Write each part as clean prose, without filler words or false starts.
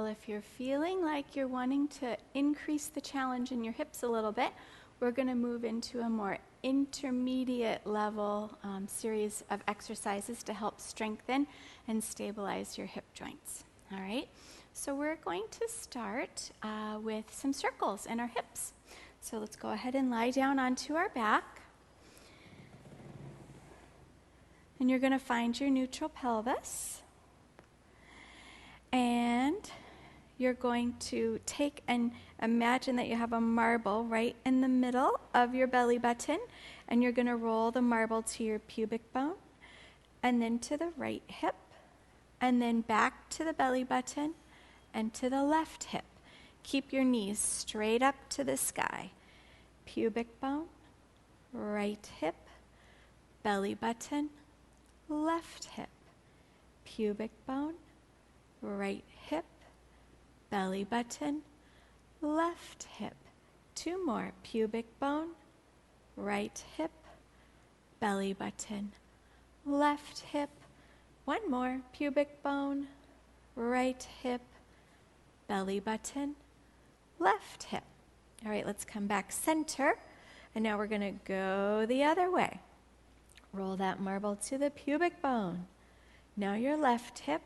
level. If you're feeling like you're wanting to increase the challenge in your hips a little bit, we're going to move into a more intermediate level series of exercises to help strengthen and stabilize your hip joints. All right, so we're going to start with some circles in our hips. So let's go ahead and lie down onto our back. And you're going to find your neutral pelvis. And you're going to take and imagine that you have a marble right in the middle of your belly button, and you're going to roll the marble to your pubic bone, and then to the right hip, and then back to the belly button, and to the left hip. Keep your knees straight up to the sky. Pubic bone, right hip, belly button, left hip. Pubic bone, right hip, belly button, left hip. Two more. Pubic bone, right hip, belly button, left hip. One more. Pubic bone, right hip, belly button, left hip. All right, let's come back center. And now we're going to go the other way. Roll that marble to the pubic bone. Now your left hip.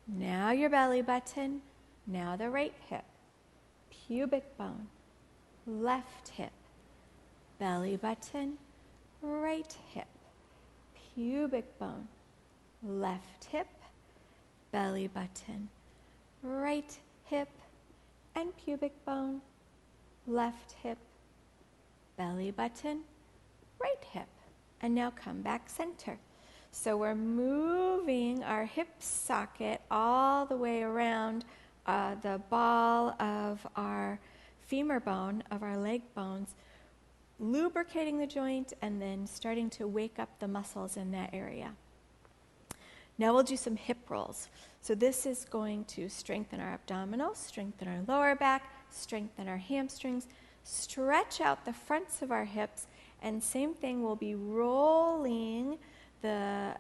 Now your belly button. Now the right hip, pubic bone, left hip, belly button, right hip, pubic bone, left hip, belly button, right hip, and pubic bone, left hip, belly button, right hip. And now come back center. So we're moving our hip socket all the way around the ball of our femur bone, of our leg bones, lubricating the joint and then starting to wake up the muscles in that area. Now we'll do some hip rolls. So this is going to strengthen our abdominals, strengthen our lower back, strengthen our hamstrings, stretch out the fronts of our hips, and same thing, we'll be rolling the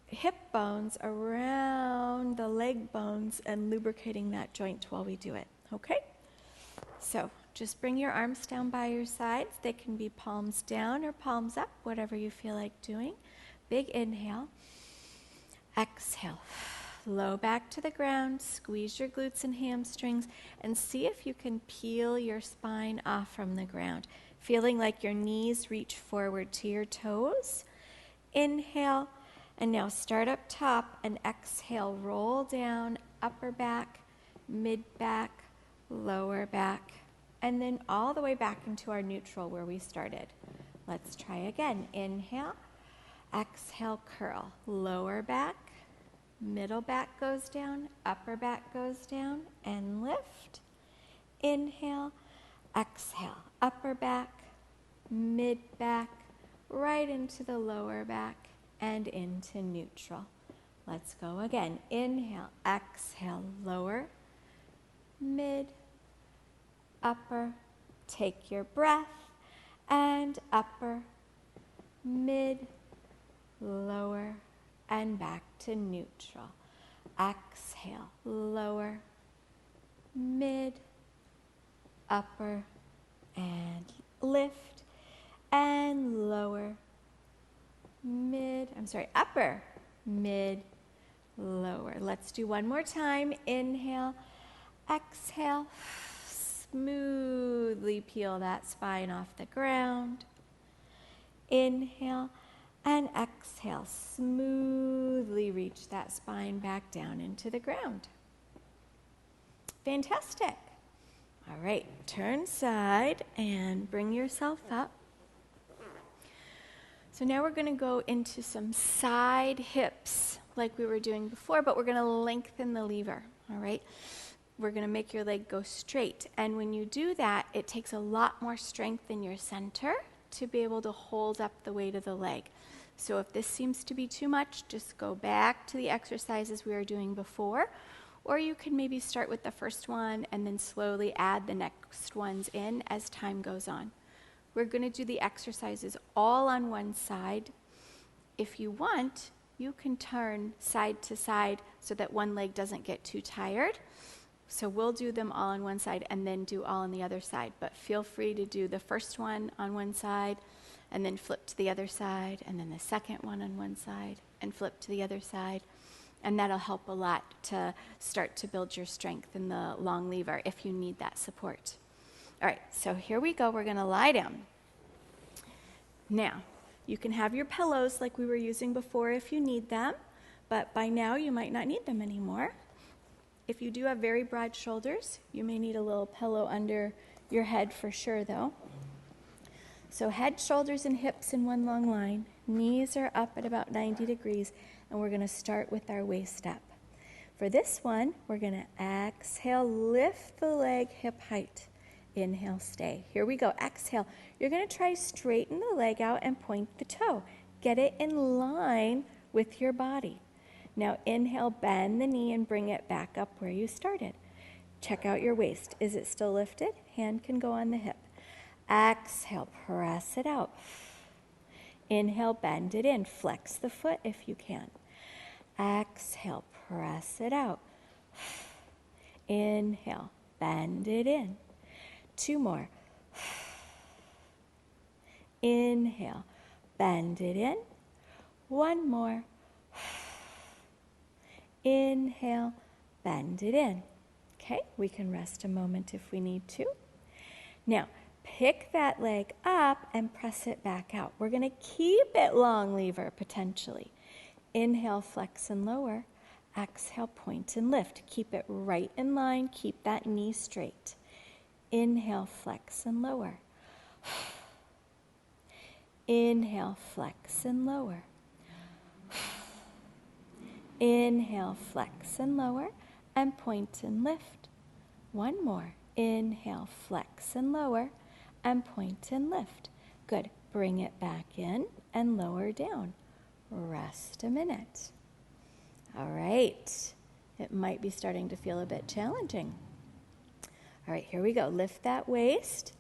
hip bones around the leg bones and lubricating that joint while we do it, okay? So just bring your arms down by your sides. They can be palms down or palms up, whatever you feel like doing. Big inhale. Exhale. Low back to the ground. Squeeze your glutes and hamstrings and see if you can peel your spine off from the ground, feeling like your knees reach forward to your toes. Inhale. And now start up top and exhale, roll down, upper back, mid back, lower back, and then all the way back into our neutral where we started. Let's try again. Inhale, exhale, curl. Lower back, middle back goes down, upper back goes down, and lift. Inhale, exhale, upper back, mid back, right into the lower back, and into neutral. Let's go again. Inhale, exhale, lower, mid, upper. Take your breath, and upper, mid, lower, and back to neutral. Exhale, lower, mid, upper, and lift, and lower, upper, mid, lower. Let's do one more time. Inhale, exhale, smoothly peel that spine off the ground. Inhale and exhale, smoothly reach that spine back down into the ground. Fantastic. All right, turn side and bring yourself up. So now we're going to go into some side hips like we were doing before, but we're going to lengthen the lever, all right? We're going to make your leg go straight. And when you do that, it takes a lot more strength in your center to be able to hold up the weight of the leg. So if this seems to be too much, just go back to the exercises we were doing before, or you can maybe start with the first one and then slowly add the next ones in as time goes on. We're going to do the exercises all on one side. If you want, you can turn side to side so that one leg doesn't get too tired. So we'll do them all on one side and then do all on the other side. But feel free to do the first one on one side and then flip to the other side, and then the second one on one side and flip to the other side. And that'll help a lot to start to build your strength in the long lever if you need that support. All right, so here we go. We're going to lie down. Now, you can have your pillows like we were using before if you need them, but by now you might not need them anymore. If you do have very broad shoulders, you may need a little pillow under your head for sure, though. So head, shoulders, and hips in one long line. Knees are up at about 90 degrees, and we're going to start with our waist up. For this one, we're going to exhale, lift the leg hip height. Inhale, stay. Here we go. Exhale. You're going to try straighten the leg out and point the toe. Get it in line with your body. Now inhale, bend the knee and bring it back up where you started. Check out your waist. Is it still lifted? Hand can go on the hip. Exhale, press it out. Inhale, bend it in. Flex the foot if you can. Exhale, press it out. Inhale, bend it in. 2 more. Inhale, bend it in. 1 more. Inhale, bend it in. Okay, we can rest a moment if we need to. Now, pick that leg up and press it back out. We're going to keep it long lever potentially. Inhale, flex and lower. Exhale, point and lift. Keep it right in line. Keep that knee straight. Inhale, flex and lower. Inhale, flex and lower. Inhale, flex and lower, and point and lift. 1 more. Inhale, flex and lower, and point and lift. Good. Bring it back in and lower down. Rest a minute. All right. It might be starting to feel a bit challenging. All right, here we go. Lift that waist.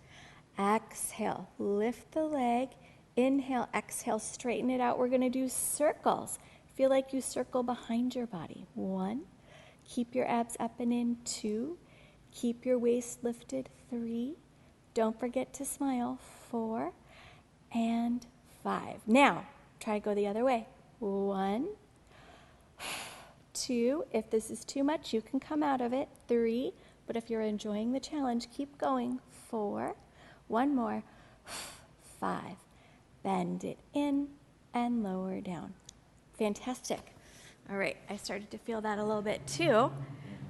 Exhale, lift the leg. Inhale, exhale, straighten it out. We're going to do circles. Feel like you circle behind your body. 1, keep your abs up and in. 2, keep your waist lifted. 3, don't forget to smile. 4, and 5. Now, try to go the other way. 1, 2, if this is too much, you can come out of it. 3, but if you're enjoying the challenge, keep going. 4, 1 more. 5, bend it in and lower down. Fantastic. All right, I started to feel that a little bit too.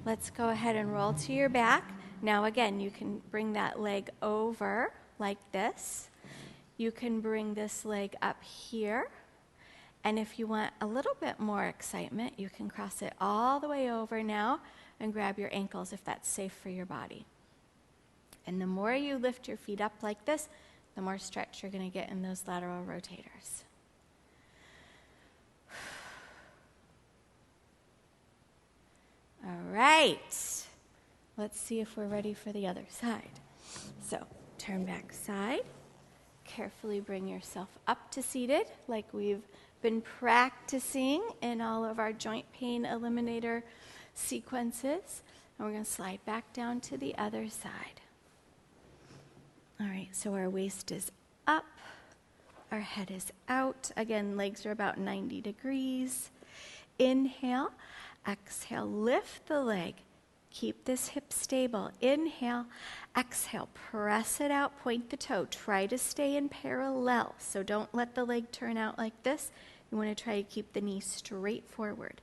Let's go ahead and roll to your back. Now again, you can bring that leg over like this. You can bring this leg up here. And if you want a little bit more excitement, you can cross it all the way over now and grab your ankles if that's safe for your body. And the more you lift your feet up like this, the more stretch you're going to get in those lateral rotators. All right, let's see if we're ready for the other side. So turn back side, carefully bring yourself up to seated like we've been practicing in all of our joint pain eliminator sequences. And we're going to slide back down to the other side. All right, so our waist is up, our head is out. Again, legs are about 90 degrees. Inhale. Exhale, lift the leg. Keep this hip stable. Inhale, exhale, press it out, point the toe. Try to stay in parallel, so don't let the leg turn out like this. You want to try to keep the knee straight forward.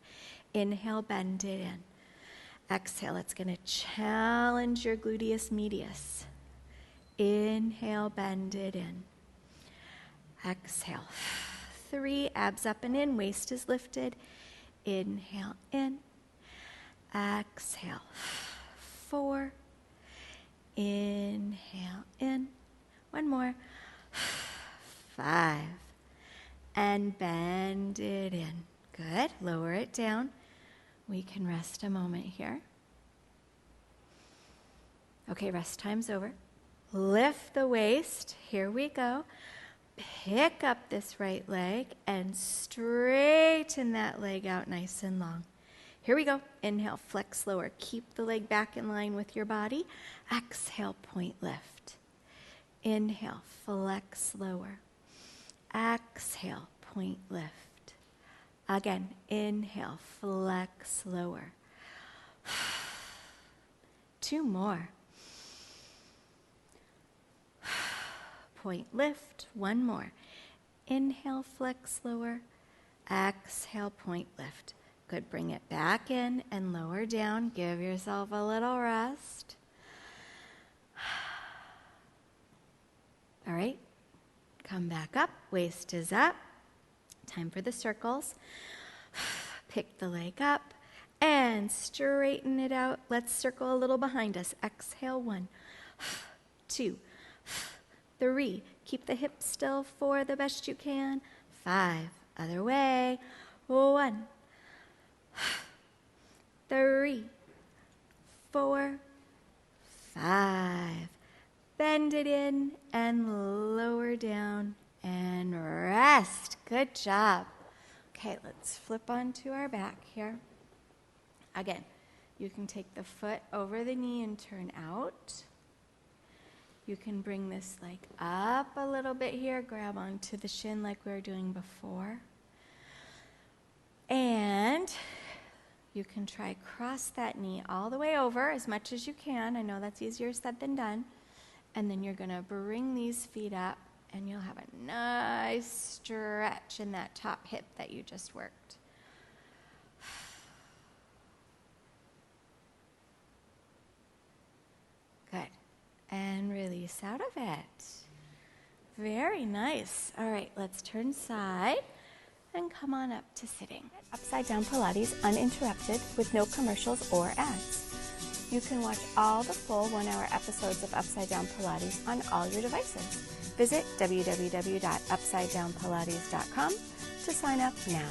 Inhale, bend it in. Exhale, it's going to challenge your gluteus medius. Inhale, bend it in. Exhale. 3, abs up and in, waist is lifted. Inhale in, exhale. 4, inhale in. 1 more. 5, and bend it in. Good. Lower it down. We can rest a moment here. Okay, rest time's over. Lift the waist. Here we go. pick up this right leg and straighten that leg out nice and long. Here we go. Inhale, flex lower. Keep the leg back in line with your body. Exhale, point lift. Inhale, flex lower. Exhale, point lift. Again, inhale, flex lower. 2 more. Point lift. 1 more. Inhale, flex lower. Exhale, point lift. Good. Bring it back in and lower down. Give yourself a little rest. All right. Come back up. Waist is up. Time for the circles. Pick the leg up and straighten it out. Let's circle a little behind us. Exhale. 1, 2, 3. Keep the hips still 4 the best you can. 5. Other way. 1, 3, 4, 5. Bend it in and lower down and rest. Good job. Okay, let's flip onto our back here. Again, you can take the foot over the knee and turn out. You can bring this leg up a little bit here, grab onto the shin like we were doing before. And you can try cross that knee all the way over as much as you can. I know that's easier said than done. And then you're going to bring these feet up, and you'll have a nice stretch in that top hip that you just worked. Good. And release out of it. Very nice. All right, let's turn side and come on up to sitting. Upside Down Pilates uninterrupted with no commercials or ads. You can watch all the full 1-hour episodes of Upside Down Pilates on all your devices. Visit www.upsidedownpilates.com to sign up now.